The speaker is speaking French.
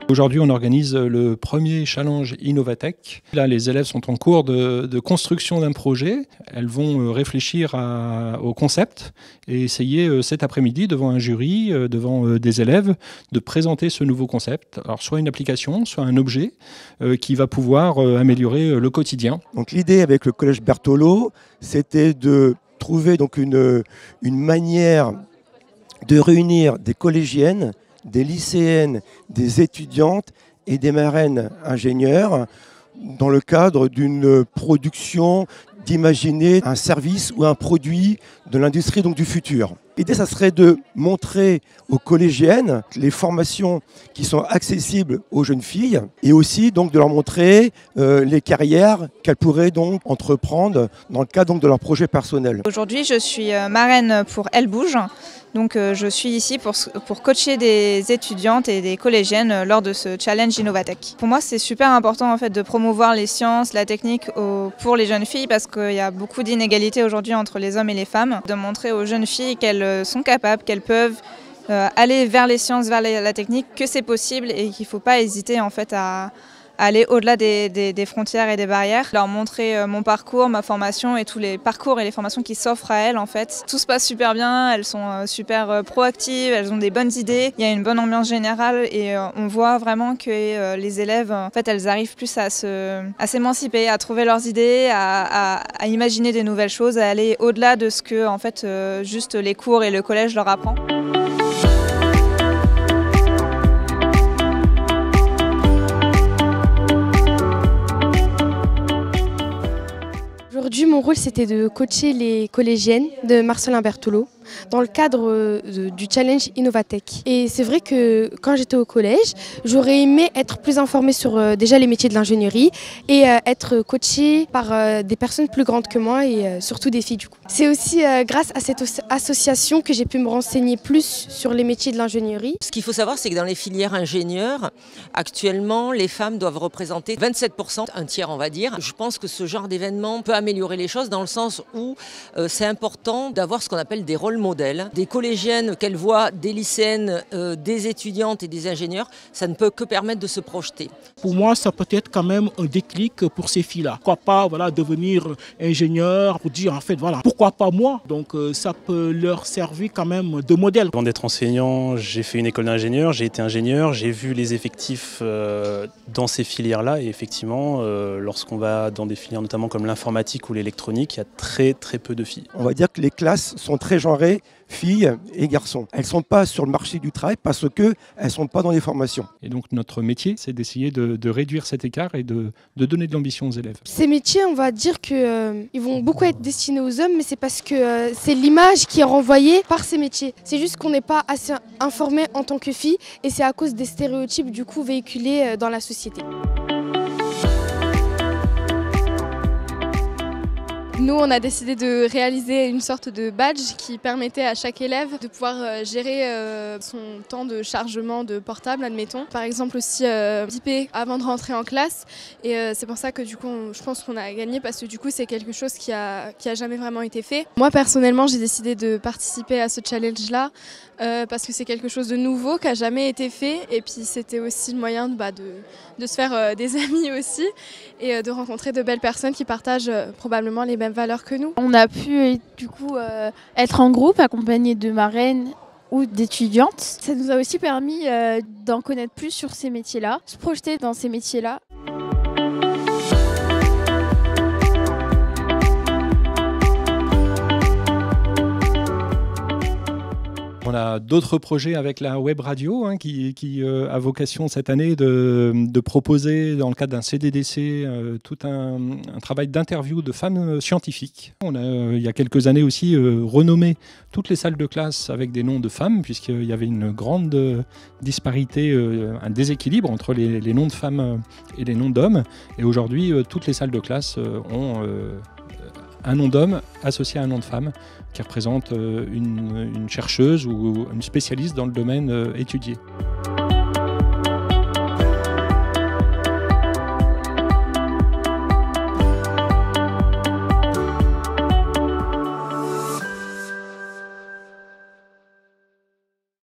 Aujourd'hui, on organise le premier challenge Innovatech. Là, les élèves sont en cours de construction d'un projet. Elles vont réfléchir au concept et essayer cet après-midi devant un jury, devant des élèves, de présenter ce nouveau concept. Alors, soit une application, soit un objet qui va pouvoir améliorer le quotidien. Donc, l'idée avec le collège Berthelot, c'était de trouver donc une manière de réunir des collégiennes, des lycéennes, des étudiantes et des marraines ingénieurs dans le cadre d'une production, d'imaginer un service ou un produit de l'industrie donc du futur. L'idée, ça serait de montrer aux collégiennes les formations qui sont accessibles aux jeunes filles et aussi donc de leur montrer les carrières qu'elles pourraient donc entreprendre dans le cadre donc de leur projet personnel. Aujourd'hui, je suis marraine pour Elle Bouge. Donc je suis ici pour coacher des étudiantes et des collégiennes lors de ce challenge Innovatech. Pour moi, c'est super important en fait de promouvoir les sciences, la technique pour les jeunes filles parce qu'il y a beaucoup d'inégalités aujourd'hui entre les hommes et les femmes. De montrer aux jeunes filles qu'elles sont capables, qu'elles peuvent aller vers les sciences, vers la technique, que c'est possible et qu'il ne faut pas hésiter en fait à aller au-delà des frontières et des barrières, leur montrer mon parcours, ma formation et tous les parcours et les formations qui s'offrent à elles en fait. Tout se passe super bien, elles sont super proactives, elles ont des bonnes idées, il y a une bonne ambiance générale et on voit vraiment que les élèves, en fait, elles arrivent plus à s'émanciper, à trouver leurs idées, à imaginer des nouvelles choses, à aller au-delà de ce que en fait, juste les cours et le collège leur apprend. Aujourd'hui, mon rôle, c'était de coacher les collégiennes de Marcelin Berthelot dans le cadre du challenge Innovatech. Et c'est vrai que quand j'étais au collège, j'aurais aimé être plus informée sur déjà les métiers de l'ingénierie et être coachée par des personnes plus grandes que moi et surtout des filles du coup. C'est aussi grâce à cette association que j'ai pu me renseigner plus sur les métiers de l'ingénierie. Ce qu'il faut savoir, c'est que dans les filières ingénieurs, actuellement, les femmes doivent représenter 27%, un tiers on va dire. Je pense que ce genre d'événement peut améliorer les choses dans le sens où c'est important d'avoir ce qu'on appelle des rôles modèles, des collégiennes qu'elles voient, des lycéennes, des étudiantes et des ingénieurs, ça ne peut que permettre de se projeter. Pour moi, ça peut être quand même un déclic pour ces filles-là. Pourquoi pas devenir ingénieur pour dire en fait voilà, pourquoi pas moi? Donc ça peut leur servir quand même de modèle. Avant d'être enseignant, j'ai fait une école d'ingénieur, j'ai été ingénieur, j'ai vu les effectifs dans ces filières-là et effectivement, lorsqu'on va dans des filières notamment comme l'informatique ou l'électronique, il y a très peu de filles. On va dire que les classes sont très genrées, filles et garçons. Elles ne sont pas sur le marché du travail parce qu'elles ne sont pas dans les formations. Et donc notre métier, c'est d'essayer de réduire cet écart et de donner de l'ambition aux élèves. Ces métiers, on va dire qu'ils vont beaucoup être destinés aux hommes, mais c'est parce que c'est l'image qui est renvoyée par ces métiers. C'est juste qu'on n'est pas assez informé en tant que fille et c'est à cause des stéréotypes du coup véhiculés dans la société. Nous, on a décidé de réaliser une sorte de badge qui permettait à chaque élève de pouvoir gérer son temps de chargement de portable, admettons. Par exemple aussi biper avant de rentrer en classe. Et c'est pour ça que du coup, je pense qu'on a gagné parce que du coup, c'est quelque chose qui a jamais vraiment été fait. Moi, personnellement, j'ai décidé de participer à ce challenge-là parce que c'est quelque chose de nouveau qui n'a jamais été fait. Et puis, c'était aussi le moyen de se faire des amis aussi et de rencontrer de belles personnes qui partagent probablement les mêmes valeurs que nous. On a pu du coup être en groupe accompagné de marraines ou d'étudiantes. Ça nous a aussi permis d'en connaître plus sur ces métiers-là, se projeter dans ces métiers-là. On a d'autres projets avec la web radio qui a vocation cette année de proposer dans le cadre d'un CDDC tout un travail d'interview de femmes scientifiques. On a il y a quelques années aussi renommé toutes les salles de classe avec des noms de femmes puisqu'il y avait une grande disparité, un déséquilibre entre les noms de femmes et les noms d'hommes. Et aujourd'hui, toutes les salles de classe ont un nom d'homme associé à un nom de femme qui représente une chercheuse ou une spécialiste dans le domaine étudié.